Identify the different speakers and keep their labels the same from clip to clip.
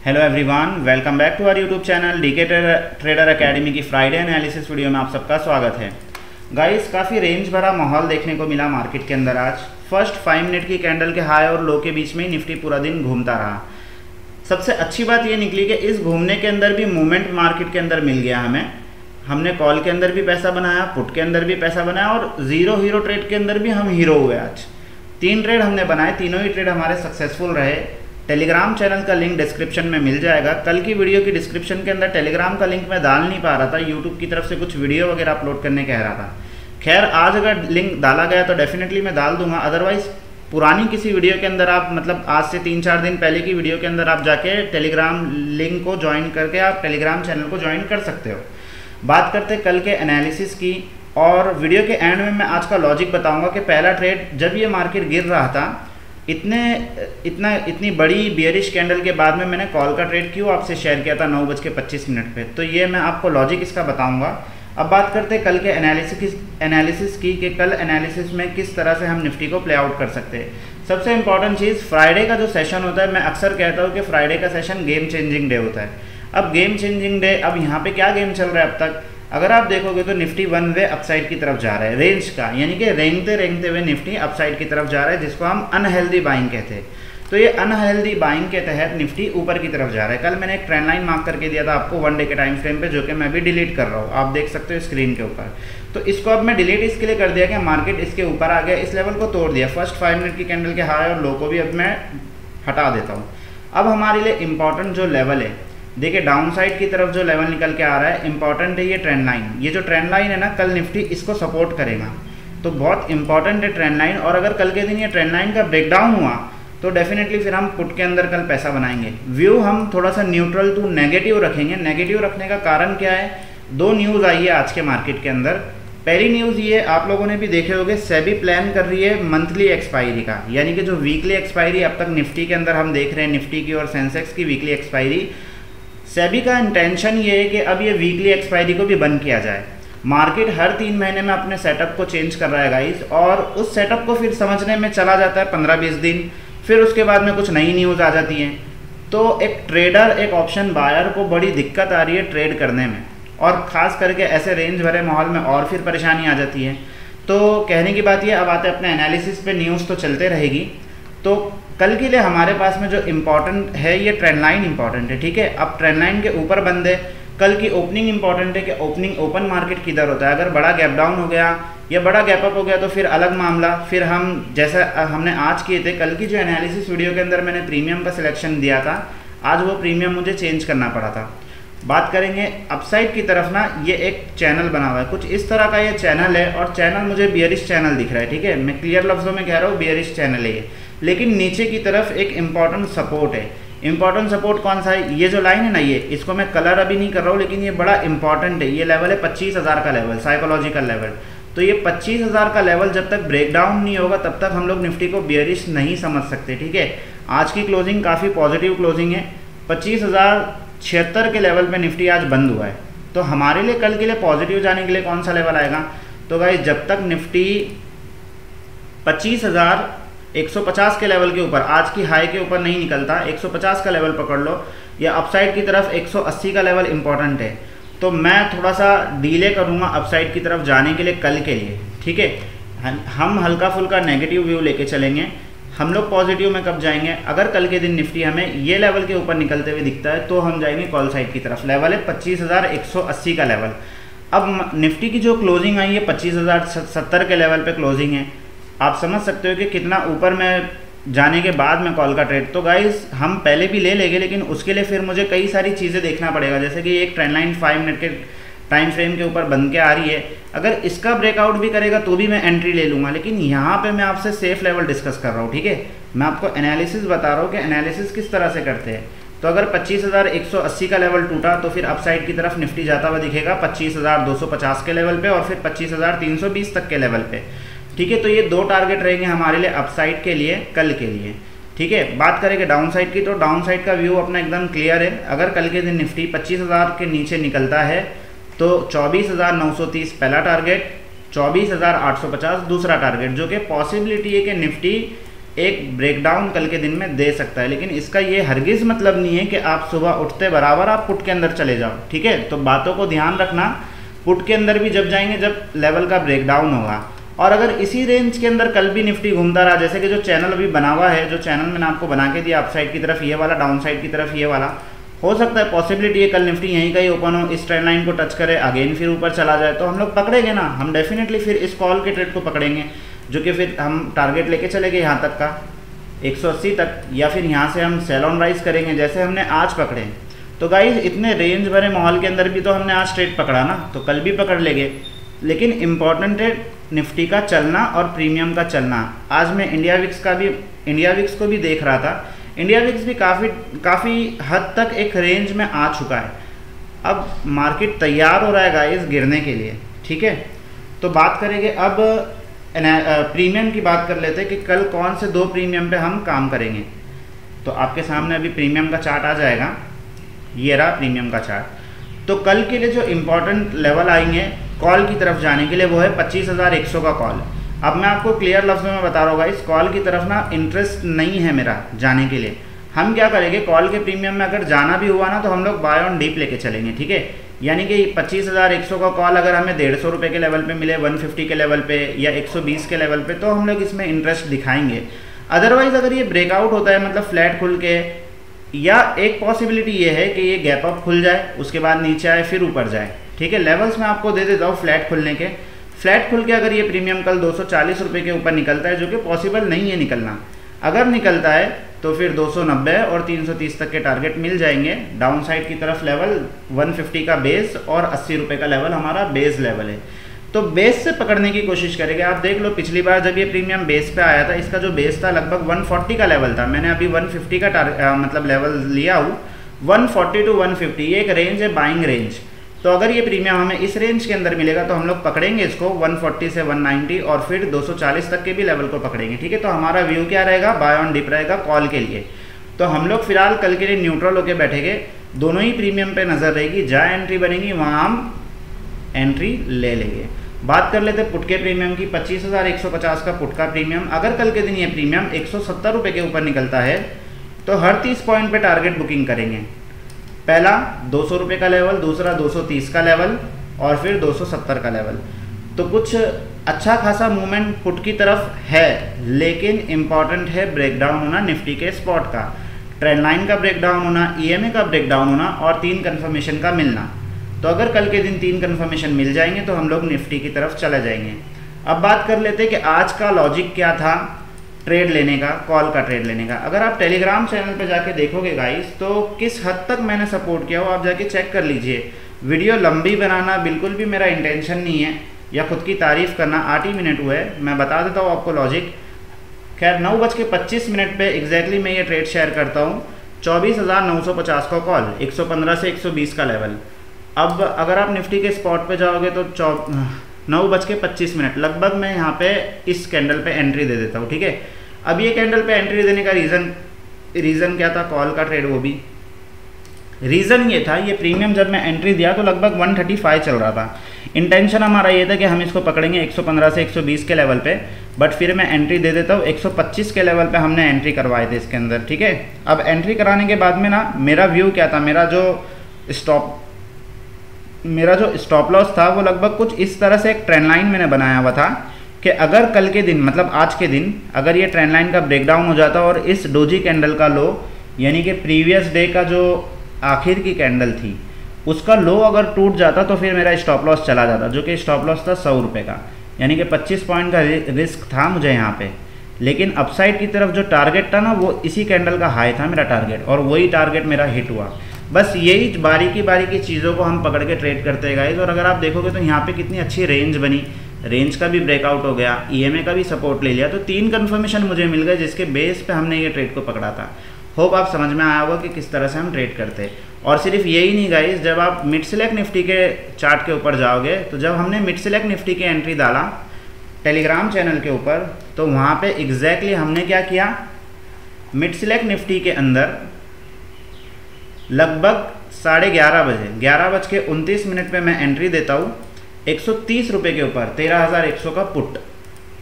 Speaker 1: Hello everyone, welcome back to our YouTube channel DK Trader Academy की Friday analysis video में आप सबका स्वागत है। गाइस, काफ़ी रेंज भरा माहौल देखने को मिला मार्केट के अंदर। आज फर्स्ट 5 मिनट की कैंडल के हाई और लो के बीच में निफ्टी पूरा दिन घूमता रहा। सबसे अच्छी बात ये निकली कि इस घूमने के अंदर भी मूवमेंट मार्केट के अंदर मिल गया हमें। हमने कॉल के अंदर भी पैसा बनाया, पुट के अंदर भी पैसा बनाया और जीरो हीरो ट्रेड के अंदर भी हम हीरो हुए। आज 3 ट्रेड हमने बनाए, तीनों ही ट्रेड हमारे सक्सेसफुल रहे। टेलीग्राम चैनल का लिंक डिस्क्रिप्शन में मिल जाएगा। कल की वीडियो की डिस्क्रिप्शन के अंदर टेलीग्राम का लिंक मैं डाल नहीं पा रहा था, यूट्यूब की तरफ से कुछ वीडियो वगैरह अपलोड करने कह रहा था। खैर, आज अगर लिंक डाला गया तो डेफिनेटली मैं डाल दूंगा। अदरवाइज़ पुरानी किसी वीडियो के अंदर आप आज से 3-4 दिन पहले की वीडियो के अंदर आप जाके टेलीग्राम लिंक को ज्वाइन करके आप टेलीग्राम चैनल को ज्वाइन कर सकते हो। बात करते कल के एनालिसिस की, और वीडियो के एंड में मैं आज का लॉजिक बताऊंगा कि पहला ट्रेड जब ये मार्केट गिर रहा था, इतनी बड़ी बियरिश कैंडल के बाद में मैंने कॉल का ट्रेड क्यों आपसे शेयर किया था 9:25 पे, तो ये मैं आपको लॉजिक इसका बताऊंगा। अब बात करते हैं कल के एनालिसिस की कि कल एनालिसिस में किस तरह से हम निफ्टी को प्ले आउट कर सकते हैं। सबसे इंपॉर्टेंट चीज़, फ्राइडे का जो सेशन होता है, मैं अक्सर कहता हूँ कि फ्राइडे का सेशन गेम चेंजिंग डे होता है। अब गेम चेंजिंग डे, अब यहाँ पे क्या गेम चल रहा है अब तक, अगर आप देखोगे तो निफ्टी वन वे अपसाइड की तरफ जा रहा है रेंज का, यानी कि रेंगते हुए निफ्टी अपसाइड की तरफ जा रहा है, जिसको हम अनहेल्दी बाइंग कहते हैं। तो ये अनहेल्दी बाइंग के तहत निफ्टी ऊपर की तरफ जा रहा है। कल मैंने एक ट्रेंड लाइन मार्क करके दिया था आपको 1 डे के टाइम फ्रेम पे, जो कि मैं भी डिलीट कर रहा हूँ, आप देख सकते हो स्क्रीन के ऊपर। तो इसको अब मैं डिलीट इसके लिए कर दिया कि मार्केट इसके ऊपर आ गया, इस लेवल को तोड़ दिया। फर्स्ट 5 मिनट की कैंडल के हाई और लो को भी अब मैं हटा देता हूँ। अब हमारे लिए इंपॉर्टेंट जो लेवल है, देखिए डाउन साइड की तरफ जो लेवल निकल के आ रहा है, इंपॉर्टेंट है ये ट्रेंड लाइन। ये जो ट्रेंड लाइन है ना, कल निफ्टी इसको सपोर्ट करेगा, तो बहुत इंपॉर्टेंट है ट्रेंड लाइन। और अगर कल के दिन ये ट्रेंड लाइन का ब्रेकडाउन हुआ तो डेफिनेटली फिर हम पुट के अंदर कल पैसा बनाएंगे। व्यू हम थोड़ा सा न्यूट्रल टू नेगेटिव रखेंगे। नेगेटिव रखने का कारण क्या है, 2 न्यूज़ आई है आज के मार्केट के अंदर। पहली न्यूज़ ये, आप लोगों ने भी देखे होंगे, सेबी प्लान कर रही है मंथली एक्सपायरी का, यानी कि जो वीकली एक्सपायरी अब तक निफ्टी के अंदर हम देख रहे हैं, निफ्टी की और सेंसेक्स की वीकली एक्सपायरी, सेबी का इंटेंशन ये है कि अब ये वीकली एक्सपायरी को भी बंद किया जाए। मार्केट हर 3 महीने में अपने सेटअप को चेंज कर रहा है गाइस, और उस सेटअप को फिर समझने में चला जाता है 15-20 दिन, फिर उसके बाद में कुछ नई न्यूज़ आ जाती हैं। तो एक ट्रेडर, एक ऑप्शन बायर को बड़ी दिक्कत आ रही है ट्रेड करने में, और ख़ास करके ऐसे रेंज भरे माहौल में और फिर परेशानी आ जाती है। तो कहने की बात ये, अब आते अपने एनालिसिस पे। न्यूज़ तो चलते रहेगी। तो कल के लिए हमारे पास में जो इम्पोर्टेंट है, ये ट्रेंड लाइन इंपॉर्टेंट है, ठीक है। अब ट्रेंड लाइन के ऊपर बंद है। कल की ओपनिंग इंपॉर्टेंट है कि ओपनिंग ओपन मार्केट किधर होता है। अगर बड़ा गैप डाउन हो गया या बड़ा गैप अप हो गया तो फिर अलग मामला। फिर हम जैसा हमने आज किए थे, कल की जो एनालिसिस वीडियो के अंदर मैंने प्रीमियम का सिलेक्शन दिया था, आज वो प्रीमियम मुझे चेंज करना पड़ा था। बात करेंगे अपसाइड की तरफ ना, ये एक चैनल बना हुआ है, कुछ इस तरह का ये चैनल है, और चैनल मुझे बियरिश चैनल दिख रहा है, ठीक है। मैं क्लियर लफ्ज़ों में कह रहा हूँ, बियरिश चैनल है ये। लेकिन नीचे की तरफ एक इम्पॉर्टेंट सपोर्ट है। इंपॉर्टेंट सपोर्ट कौन सा है, ये जो लाइन है ना, ये, इसको मैं कलर अभी नहीं कर रहा हूँ, लेकिन ये बड़ा इंपॉर्टेंट है। ये लेवल है 25,000 का लेवल, साइकोलॉजिकल लेवल। तो ये 25,000 का लेवल जब तक ब्रेकडाउन नहीं होगा तब तक हम लोग निफ्टी को बियरिश नहीं समझ सकते, ठीक है। आज की क्लोजिंग काफ़ी पॉजिटिव क्लोजिंग है। 25,076 के लेवल पे निफ्टी आज बंद हुआ है। तो हमारे लिए कल के लिए पॉजिटिव जाने के लिए कौन सा लेवल आएगा, तो गाइस जब तक निफ्टी 25,150 के लेवल के ऊपर, आज की हाई के ऊपर नहीं निकलता, 150 का लेवल पकड़ लो, या अपसाइड की तरफ 180 का लेवल इंपॉर्टेंट है। तो मैं थोड़ा सा डिले करूँगा अपसाइड की तरफ जाने के लिए कल के लिए, ठीक है। हम हल्का फुल्का नेगेटिव व्यू लेके चलेंगे। हम लोग पॉजिटिव में कब जाएंगे, अगर कल के दिन निफ्टी हमें ये लेवल के ऊपर निकलते हुए दिखता है तो हम जाएंगे कॉल साइड की तरफ। लेवल है 25,180 का लेवल। अब निफ्टी की जो क्लोजिंग आई है 25,070 के लेवल पे क्लोजिंग है। आप समझ सकते हो कि कितना ऊपर में जाने के बाद में कॉल का ट्रेड। तो गाइस हम पहले भी ले लेंगे, लेकिन उसके लिए फिर मुझे कई सारी चीज़ें देखना पड़ेगा, जैसे कि एक ट्रेंड लाइन 5 मिनट के टाइम फ्रेम के ऊपर बन के आ रही है। अगर इसका ब्रेकआउट भी करेगा तो भी मैं एंट्री ले लूँगा, लेकिन यहाँ पे मैं आपसे सेफ लेवल डिस्कस कर रहा हूँ, ठीक है। मैं आपको एनालिसिस बता रहा हूँ कि एनालिसिस किस तरह से करते हैं। तो अगर 25,180 का लेवल टूटा तो फिर अपसाइड की तरफ निफ्टी जाता हुआ दिखेगा 25,250 के लेवल पे, और फिर 25,320 तक के लेवल पे, ठीक है। तो ये 2 टारगेट रहेंगे हमारे लिए अपसाइड के लिए कल के लिए, ठीक है। बात करेंगे डाउन साइड की, तो डाउन साइड का व्यू अपना एकदम क्लियर है। अगर कल के दिन निफ्टी 25,000 के नीचे निकलता है तो 24,930 पहला टारगेट, 24,850 दूसरा टारगेट, जो कि पॉसिबिलिटी है कि निफ्टी एक ब्रेकडाउन कल के दिन में दे सकता है, लेकिन इसका ये हरगिज़ मतलब नहीं है कि आप सुबह उठते बराबर आप पुट के अंदर चले जाओ, ठीक है। तो बातों को ध्यान रखना, पुट के अंदर भी जब जाएंगे जब लेवल का ब्रेकडाउन होगा। और अगर इसी रेंज के अंदर कल भी निफ्टी घूमता रहा, जैसे कि जो चैनल अभी बना हुआ है, जो चैनल मैंने आपको बना के दिया, अप साइड की तरफ ये वाला, डाउन साइड की तरफ ये वाला, हो सकता है पॉसिबिलिटी है कल निफ्टी यहीं का ही ओपन हो, इस ट्रेंड लाइन को टच करे, अगेन फिर ऊपर चला जाए, तो हम लोग पकड़ेंगे ना, हम डेफिनेटली फिर इस कॉल के ट्रेड को पकड़ेंगे, जो कि फिर हम टारगेट लेके चलेंगे यहाँ तक का 180 तक, या फिर यहाँ से हम सेल ऑन राइज करेंगे जैसे हमने आज पकड़े। तो गाइज इतने रेंज भरे माहौल के अंदर भी तो हमने आज ट्रेड पकड़ा ना, तो कल भी पकड़ लेंगे। लेकिन इम्पॉर्टेंट है निफ्टी का चलना और प्रीमियम का चलना। आज मैं इंडिया विक्स को भी देख रहा था, इंडिया विक्स भी काफ़ी हद तक एक रेंज में आ चुका है। अब मार्केट तैयार हो रहा है गाइस गिरने के लिए, ठीक है। तो बात करेंगे अब प्रीमियम की बात कर लेते हैं कि कल कौन से 2 प्रीमियम पे हम काम करेंगे। तो आपके सामने अभी प्रीमियम का चार्ट आ जाएगा, ये रहा प्रीमियम का चार्ट। तो कल के लिए जो इम्पोर्टेंट लेवल आएंगे कॉल की तरफ जाने के लिए वो है 25,100 का कॉल। अब मैं आपको क्लियर लफ्ज़ों में बता रहा हूँ इस कॉल की तरफ ना इंटरेस्ट नहीं है मेरा जाने के लिए। हम क्या करेंगे, कॉल के प्रीमियम में अगर जाना भी हुआ ना तो हम लोग बाय ऑन डीप लेके चलेंगे, ठीक है। यानी कि 25,100 का कॉल अगर हमें 150 रुपये के लेवल पे मिले, 150 के लेवल पे या 120 के लेवल पे, तो हम लोग इसमें इंटरेस्ट दिखाएंगे। अदरवाइज़ अगर ये ब्रेकआउट होता है, मतलब फ्लैट खुल के, या एक पॉसिबिलिटी ये है कि ये गैप अप खुल जाए, उसके बाद नीचे आए फिर ऊपर जाए, ठीक है। लेवल्स मैं आपको दे देता हूँ फ्लैट खुलने के। फ्लैट खुल के अगर ये प्रीमियम कल 240 रुपये के ऊपर निकलता है, जो कि पॉसिबल नहीं है निकलना, अगर निकलता है तो फिर 290 और 330 तक के टारगेट मिल जाएंगे। डाउन साइड की तरफ लेवल 150 का बेस और 80 रुपये का लेवल हमारा बेस लेवल है। तो बेस से पकड़ने की कोशिश करेंगे। आप देख लो पिछली बार जब ये प्रीमियम बेस पे आया था, इसका जो बेस था लगभग 140 का लेवल था। मैंने अभी 150 का मतलब लेवल लिया हूँ, 140 to 150 ये एक रेंज है, बाइंग रेंज। तो अगर ये प्रीमियम हमें इस रेंज के अंदर मिलेगा तो हम लोग पकड़ेंगे इसको 140 से 190 और फिर 240 तक के भी लेवल को पकड़ेंगे, ठीक है। तो हमारा व्यू क्या रहेगा, बाय ऑन डिप रहेगा कॉल के लिए। तो हम लोग फिलहाल कल के लिए न्यूट्रल होकर बैठेंगे, दोनों ही प्रीमियम पे नज़र रहेगी, जहाँ एंट्री बनेगी वहाँ हम एंट्री ले लेंगे। बात कर लेते पुट के प्रीमियम की। 25,150 का पुट का प्रीमियम, अगर कल के दिन ये प्रीमियम 170 रुपये के ऊपर निकलता है तो हर 30 पॉइंट पे टारगेट बुकिंग करेंगे। पहला 200 रुपये का लेवल, दूसरा 230 का लेवल और फिर 270 का लेवल। तो कुछ अच्छा खासा मूवमेंट पुट की तरफ है, लेकिन इम्पॉर्टेंट है ब्रेकडाउन होना निफ्टी के स्पॉट का, ट्रेंड लाइन का ब्रेकडाउन होना, ईएमए का ब्रेकडाउन होना और 3 कन्फर्मेशन का मिलना। तो अगर कल के दिन 3 कन्फर्मेशन मिल जाएंगे तो हम लोग निफ्टी की तरफ चले जाएंगे। अब बात कर लेते हैं कि आज का लॉजिक क्या था ट्रेड लेने का, कॉल का ट्रेड लेने का। अगर आप टेलीग्राम चैनल पे जाके देखोगे गाइस, तो किस हद तक मैंने सपोर्ट किया हो आप जाके चेक कर लीजिए। वीडियो लंबी बनाना बिल्कुल भी मेरा इंटेंशन नहीं है, या खुद की तारीफ करना। 8 ही मिनट हुए, मैं बता देता हूँ आपको लॉजिक। खैर 9:25 पे एग्जैक्टली मैं ये ट्रेड शेयर करता हूँ। 24,950 का कॉल, 115 से 120 का लेवल। अब अगर आप निफ्टी के स्पॉट पे जाओगे तो 9:25 लगभग मैं यहाँ पे इस कैंडल पे एंट्री दे देता हूँ, ठीक है। अब ये कैंडल पे एंट्री देने का रीज़न क्या था, कॉल का ट्रेड, वो भी रीज़न ये था, ये प्रीमियम जब मैं एंट्री दिया तो लगभग 135 चल रहा था। इंटेंशन हमारा ये था कि हम इसको पकड़ेंगे 115 से 120 के लेवल पे, बट फिर मैं एंट्री दे देता हूँ 125 के लेवल पे हमने एंट्री करवाए थे इसके अंदर, ठीक है। अब एंट्री कराने के बाद में ना मेरा व्यू क्या था, मेरा जो स्टॉप लॉस था वो लगभग कुछ इस तरह से एक ट्रेंड लाइन मैंने बनाया हुआ था कि अगर कल के दिन, मतलब आज के दिन, अगर ये ट्रेंड लाइन का ब्रेकडाउन हो जाता और इस डोजी कैंडल का लो, यानी कि प्रीवियस डे का जो आखिर की कैंडल थी उसका लो अगर टूट जाता तो फिर मेरा स्टॉप लॉस चला जाता, जो कि स्टॉप लॉस था 100 रुपये का, यानी कि 25 पॉइंट का रिस्क था मुझे यहाँ पे। लेकिन अपसाइड की तरफ जो टारगेट था ना वो इसी कैंडल का हाई था मेरा टारगेट, और वही टारगेट मेरा हिट हुआ। बस यही बारीकी चीज़ों को हम पकड़ के ट्रेड करते हैं गाइस। और अगर आप देखोगे तो यहाँ पे कितनी अच्छी रेंज बनी, रेंज का भी ब्रेकआउट हो गया, ईएमए का भी सपोर्ट ले लिया, तो 3 कन्फर्मेशन मुझे मिल गए जिसके बेस पे हमने ये ट्रेड को पकड़ा था। होप आप समझ में आया होगा कि किस तरह से हम ट्रेड करते हैं। और सिर्फ यही नहीं गाइस, जब आप मिड सेलेक्ट निफ्टी के चार्ट के ऊपर जाओगे तो जब हमने मिड सेलेक्ट निफ्टी की एंट्री डाला टेलीग्राम चैनल के ऊपर, तो वहाँ पे एग्जैक्टली हमने क्या किया, मिड सेलेक्ट निफ्टी के अंदर लगभग 11:30 बजे 11:29 पे मैं एंट्री देता हूँ 130 रुपये के ऊपर 13,100 का पुट,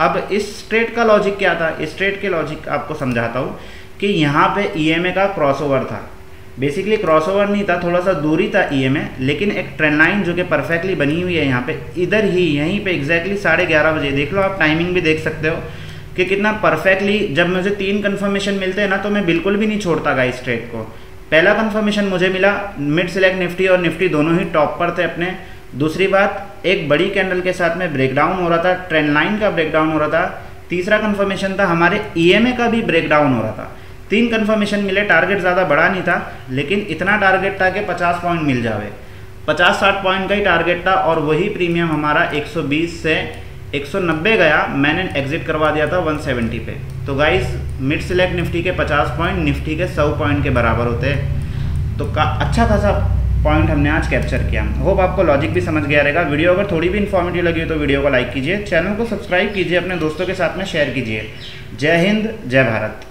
Speaker 1: अब इस ट्रेड का लॉजिक क्या था, इस ट्रेड के लॉजिक आपको समझाता हूँ कि यहाँ पे ईएमए का क्रॉसओवर था। बेसिकली क्रॉसओवर नहीं था, थोड़ा सा दूरी था ईएमए, लेकिन एक ट्रेंड लाइन जो कि परफेक्टली बनी हुई है यहाँ पे, इधर ही यहीं पे एग्जैक्टली 11:30 बजे, देख लो आप टाइमिंग भी देख सकते हो कि कितना परफेक्टली। जब मुझे 3 कन्फर्मेशन मिलते हैं ना तो मैं बिल्कुल भी नहीं छोड़ता गाइस ट्रेड को। पहला कन्फर्मेशन मुझे मिला, मिड सिलेक्ट निफ्टी और निफ्टी दोनों ही टॉप पर थे अपने। दूसरी बात, एक बड़ी कैंडल के साथ में ब्रेकडाउन हो रहा था, ट्रेंड लाइन का ब्रेकडाउन हो रहा था। तीसरा कन्फर्मेशन था हमारे ईएमए का भी ब्रेकडाउन हो रहा था। 3 कन्फर्मेशन मिले, टारगेट ज़्यादा बड़ा नहीं था, लेकिन इतना टारगेट था कि 50 पॉइंट मिल जावे। 50-60 पॉइंट का ही टारगेट था और वही प्रीमियम हमारा 120 से 190 गया। मैंने एग्जिट करवा दिया था 170 पे। तो गाइस मिड सिलेक्ट निफ्टी के 50 पॉइंट निफ्टी के 100 पॉइंट के बराबर होते हैं। तो अच्छा खासा पॉइंट हमने आज कैप्चर किया। होप आपको लॉजिक भी समझ गया रहेगा। वीडियो अगर थोड़ी भी इन्फॉर्मेटिव लगी हो तो वीडियो को लाइक कीजिए, चैनल को सब्सक्राइब कीजिए, अपने दोस्तों के साथ में शेयर कीजिए। जय हिंद, जय भारत।